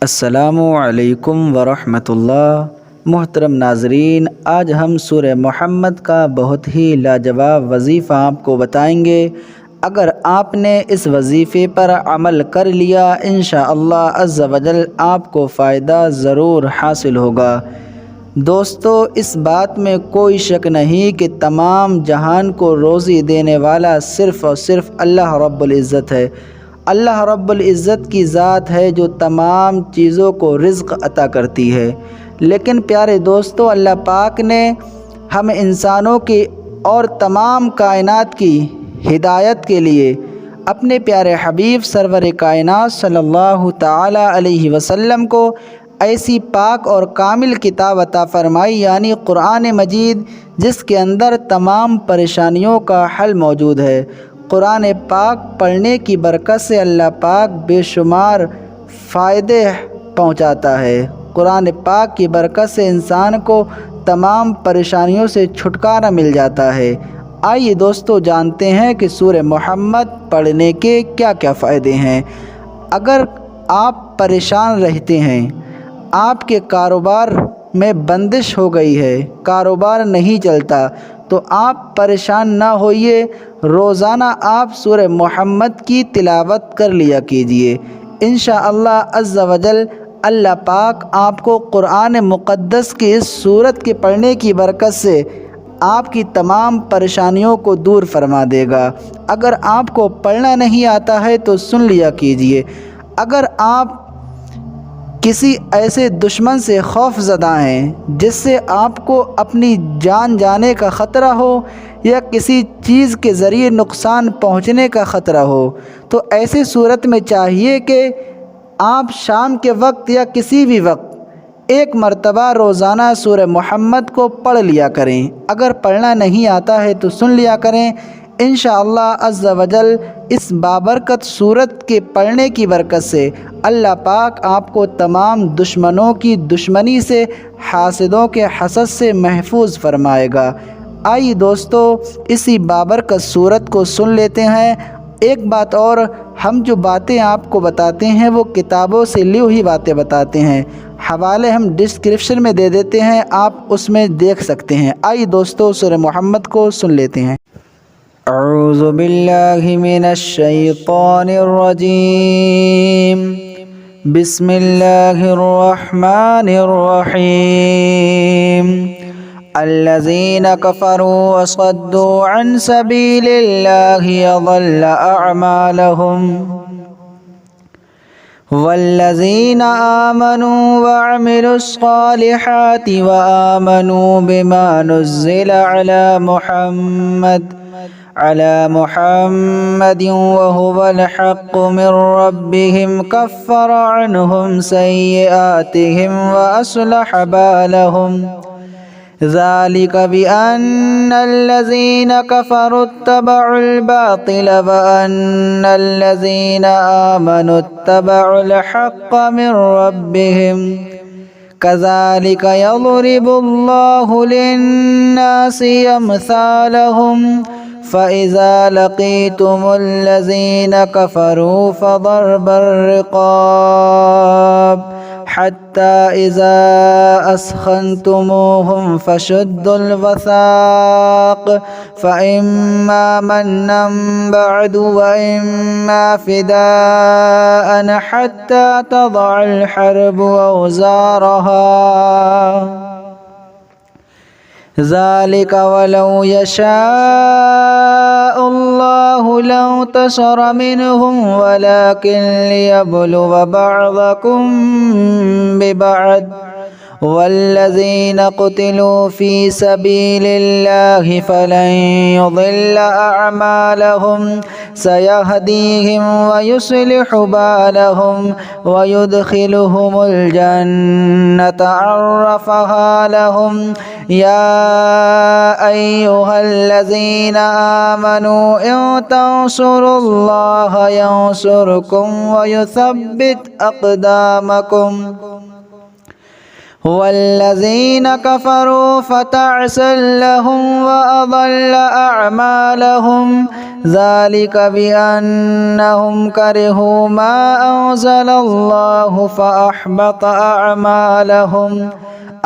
السلام علیکم ورحمۃ اللہ۔ محترم ناظرین، آج ہم سورہ محمد کا بہت ہی لاجواب وظیفہ آپ کو بتائیں گے۔ اگر آپ نے اس وظیفے پر عمل کر لیا، انشاءاللہ عز و جل آپ کو فائدہ ضرور حاصل ہوگا۔ دوستو، اس بات میں کوئی شک نہیں کہ تمام جہان کو روزی دینے والا صرف اور صرف اللہ رب العزت ہے۔ اللہ رب العزت کی ذات ہے جو تمام چیزوں کو رزق عطا کرتی ہے۔ لیکن پیارے دوستو، اللہ پاک نے ہم انسانوں کی اور تمام کائنات کی ہدایت کے لیے اپنے پیارے حبیب سرور کائنات صلی اللہ تعالی علیہ وسلم کو ایسی پاک اور کامل کتاب عطا فرمائی، یعنی قرآن مجید، جس کے اندر تمام پریشانیوں کا حل موجود ہے۔ قرآن پاک پڑھنے کی برکت سے اللہ پاک بے شمار فائدے پہنچاتا ہے۔ قرآن پاک کی برکت سے انسان کو تمام پریشانیوں سے چھٹکارا مل جاتا ہے۔ آئیے دوستو جانتے ہیں کہ سورہ محمد پڑھنے کے کیا کیا فائدے ہیں۔ اگر آپ پریشان رہتے ہیں، آپ کے کاروبار میں بندش ہو گئی ہے، کاروبار نہیں چلتا، تو آپ پریشان نہ ہوئیے، روزانہ آپ سورہ محمد کی تلاوت کر لیا کیجیے۔ انشاءاللہ عز و جل اللہ پاک آپ کو قرآن مقدس کی اس سورت کے پڑھنے کی برکت سے آپ کی تمام پریشانیوں کو دور فرما دے گا۔ اگر آپ کو پڑھنا نہیں آتا ہے تو سن لیا کیجیے۔ اگر آپ کسی ایسے دشمن سے خوف زدہ ہیں جس سے آپ کو اپنی جان جانے کا خطرہ ہو یا کسی چیز کے ذریعے نقصان پہنچنے کا خطرہ ہو، تو ایسی صورت میں چاہیے کہ آپ شام کے وقت یا کسی بھی وقت ایک مرتبہ روزانہ سورہ محمد کو پڑھ لیا کریں۔ اگر پڑھنا نہیں آتا ہے تو سن لیا کریں۔ انشاءاللہ عز و جل اس بابرکت سورت کے پڑھنے کی برکت سے اللہ پاک آپ کو تمام دشمنوں کی دشمنی سے، حاسدوں کے حسد سے محفوظ فرمائے گا۔ آئیے دوستو اسی بابرکت سورت کو سن لیتے ہیں۔ ایک بات اور، ہم جو باتیں آپ کو بتاتے ہیں وہ کتابوں سے لی ہوئی باتیں بتاتے ہیں۔ حوالے ہم ڈسکرپشن میں دے دیتے ہیں، آپ اس میں دیکھ سکتے ہیں۔ آئیے دوستو سورہ محمد کو سن لیتے ہیں۔ اعوذ باللہ من الشیطان الرجیم، بسم اللہ الرحمن الرحیم۔ الذین کفروا وصدوا عن سبیل اللہ اضل اعمالہم والذین آمنوا وعملوا الصالحات وآمنوا بما نزل على محمد وهو الحق من ربهم كفر عنهم سيئاتهم وأصلح بالهم ذلك بأن الذين كفروا اتبعوا الباطل وأن الذين آمنوا اتبعوا الحق من ربهم كذلك يضرب الله للناس أمثالهم فإذا لقيتم الذين كفروا فضرب الرقاب حتى إذا أثخنتموهم فشدوا الوثاق فإما منا بعد وإما فداء حتى تضع الحرب أوزارها ذلك ولو يشاء الله لانتصر منهم ولكن ليبلو بعضكم ببعض والذين قتلوا في سبيل الله فلن يضل أعمالهم سيهديهم ويصلح بالهم ويدخلهم الجنة عرفها لهم يا أيها الذين آمنوا إن تنصروا الله ينصركم ويثبت أقدامكم والذين كفروا فتعسى لهم وأضل أعمالهم ذلك بأنهم كرهوا ما أنزل الله فأحبط أعمالهم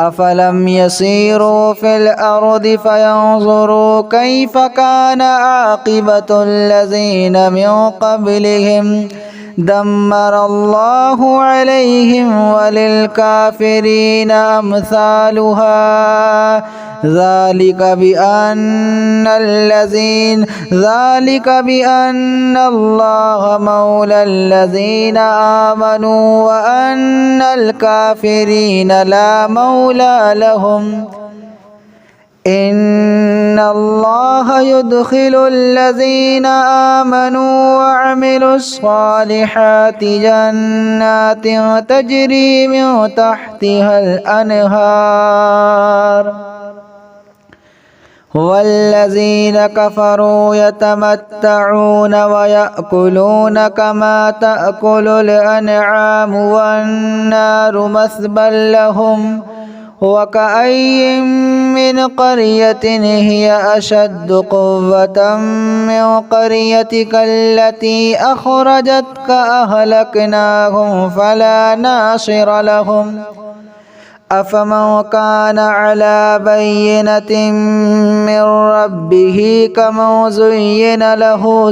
أفلم يسيروا في الأرض فينظروا كيف كان عاقبة الذين من قبلهم دمر الله عليهم وللكافرين أمثالها ذلك بأن الله مولى الذين آمنوا وأن الكافرين لا مولى لهم إن الله يدخل الذين آمنوا وعملوا الصالحات جنات تجري من تحتها الأنهار والذين كفروا يتمتعون ويأكلون كما تأكل الأنعام والنار مثبى لهم وكأي من قرية هي أشد قوة من قريتك التي أخرجتك أهلكناهم فلا ناصر لهم أفمن كان على بينة من ربه كمن زين له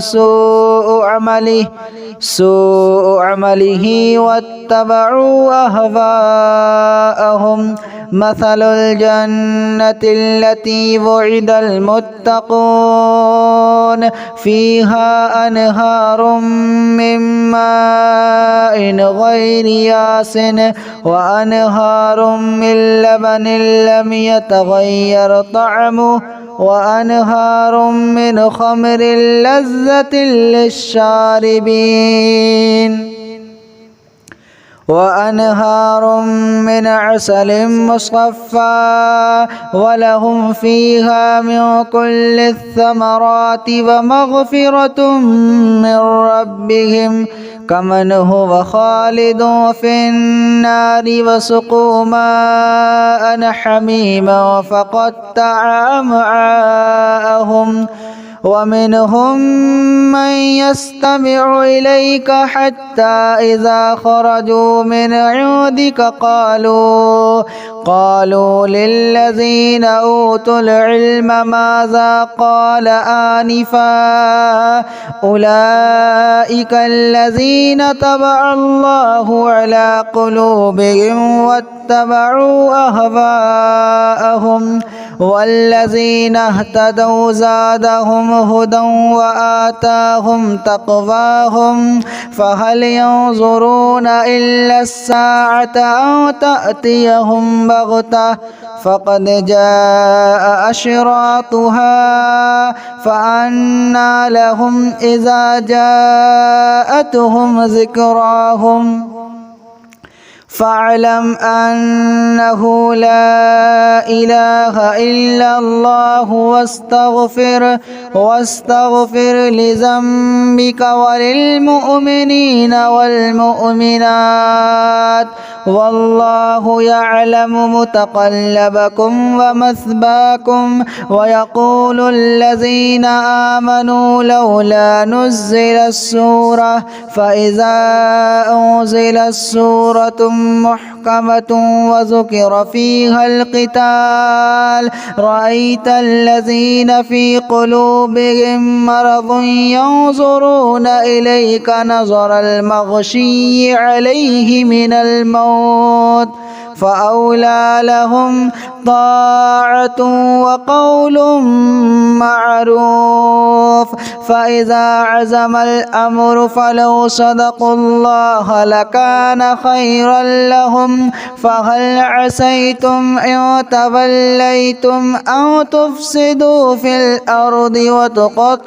سوء عمله واتبعوا أهواءهم مثل الجنة التي وعد المتقون فيها أنهار من ماء غير ياس وأنهار من لبن لم يتغير طعمه وأنهار من خمر لذة للشاربين وأنهار من عسل مصفى ولهم فيها من كل الثمرات ومغفرة من ربهم كمن هو خالد في النار وسقوا ماء حميما فقطع أمعاءهم ومنهم من يستمع إليك حتى إذا خرجوا من عندك قالوا للذين أوتوا العلم ماذا قال آنفا أولئك الذين طبع الله على قلوبهم واتبعوا أهواءهم والذين اهتدوا زادهم هدى وآتاهم تقواهم فهل ينظرون إلا الساعة أو تأتيهم بغتة فقد جاء أشراطها فأنى لهم إذا جاءتهم ذكراهم فاعلم أنه لا إله إلا الله واستغفر لذنبك وللمؤمنين والمؤمنات والله يعلم متقلبكم ومثواكم ويقول الذين آمنوا لولا نزلت السورة فإذا أنزلت سورة محكمة وذكر فيها القتال رأيت الذين في قلوبهم مرض ينظرون إليك نظر المغشي عليه من الموت فأولى لهم طاعة وقول معروف فإذا عزم الأمر فلو صدقوا الله لكان خيرا لهم فهل عسيتم إن توليتم أو تفسدوا في الأرض وتقطعوا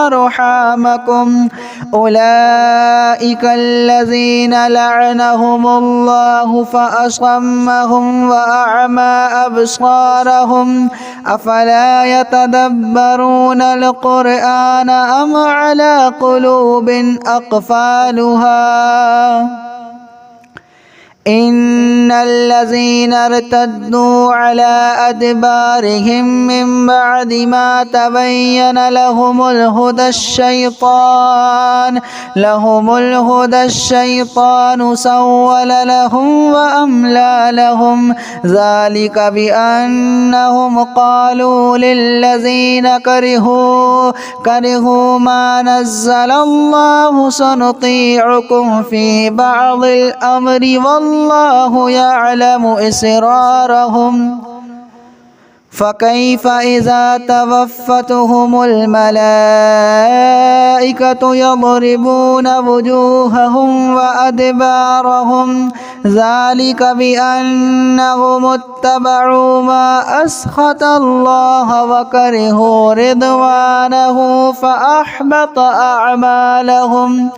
أرحامكم أولئك الذين لعنهم الله فأصمهم وأعمى أبصارهم أفلا يتدبرون القرآن أم على قلوب أقفالها إن الذين ارتدوا على أدبارهم من بعد ما تبين لهم الهدى الشيطان سول لهم وأملى لهم ذلك بأنهم قالوا للذين كرهوا ما نزل الله سنطيعكم في بعض الأمر والله يعلم إسرارهم فكيف إذا توفتهم الملائكة يضربون وجوههم وأدبارهم ذلك بأنهم اتبعوا ما أسخط الله وكرهوا رضوانه فأحبط أعمالهم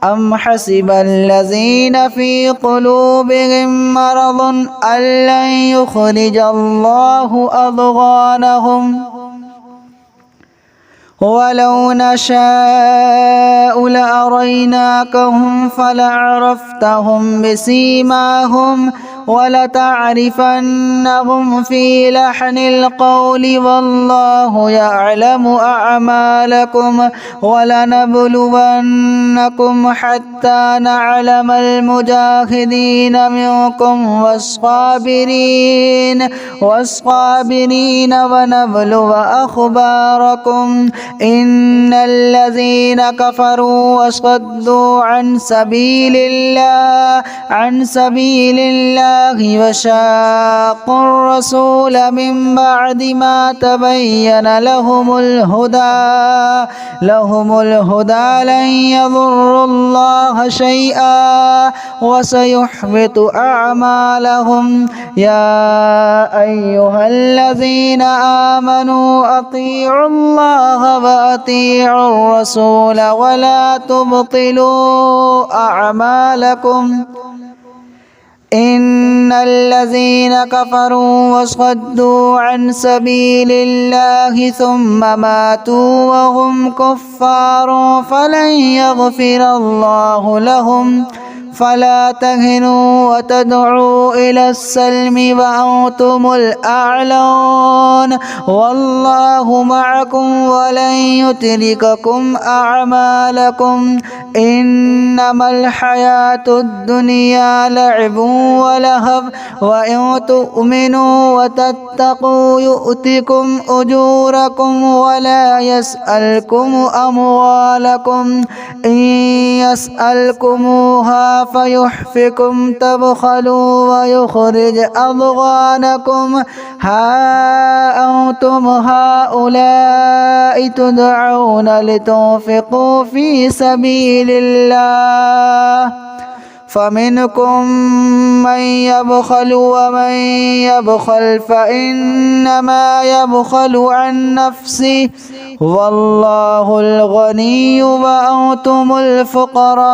أم حسب الذين في قلوبهم مرض أن لن يخرج الله أضغانهم ولو نشاء لأريناكهم فلعرفتهم بسيماهم ولتعرفنهم في لحن القول والله يعلم أعمالكم ولنبلونكم حتى نعلم المجاهدين منكم والصابرين ونبلو أخباركم إن الذين كفروا وصدوا عن سبيل الله وشاقوا الرسول من بعد ما تبين لهم الهدى لن يضروا الله شيئا وسيحبط أعمالهم يا أيها الذين آمنوا أطيعوا الله وأطيعوا الرسول ولا تبطلوا أعمالكم إن الذين كفروا وصدوا عن سبيل الله ثم ماتوا وهم كفار فلن يغفر الله لهم فلا تهنوا وتدعوا إلى السلم وأنتم الأعلون والله معكم ولن يترككم أعمالكم إنما الحياة الدنيا لعب ولهو وإن تؤمنوا وتتقوا يؤتكم أجوركم ولا يسألكم أموالكم إن يسألكموها فيحفكم تبخلوا ويخرج أضغانكم ها أنتم هؤلاء تدعون لتنفقوا في سبيل الله فمنكم من يبخل ومن يبخل فإنما يبخل عن نفسه والله الغني وأنتم الفقراء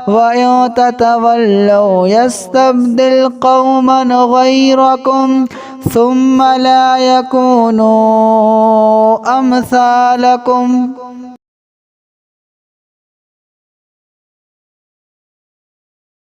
وإن تتولوا يستبدل قوما غيركم ثم لا يكونوا أمثالكم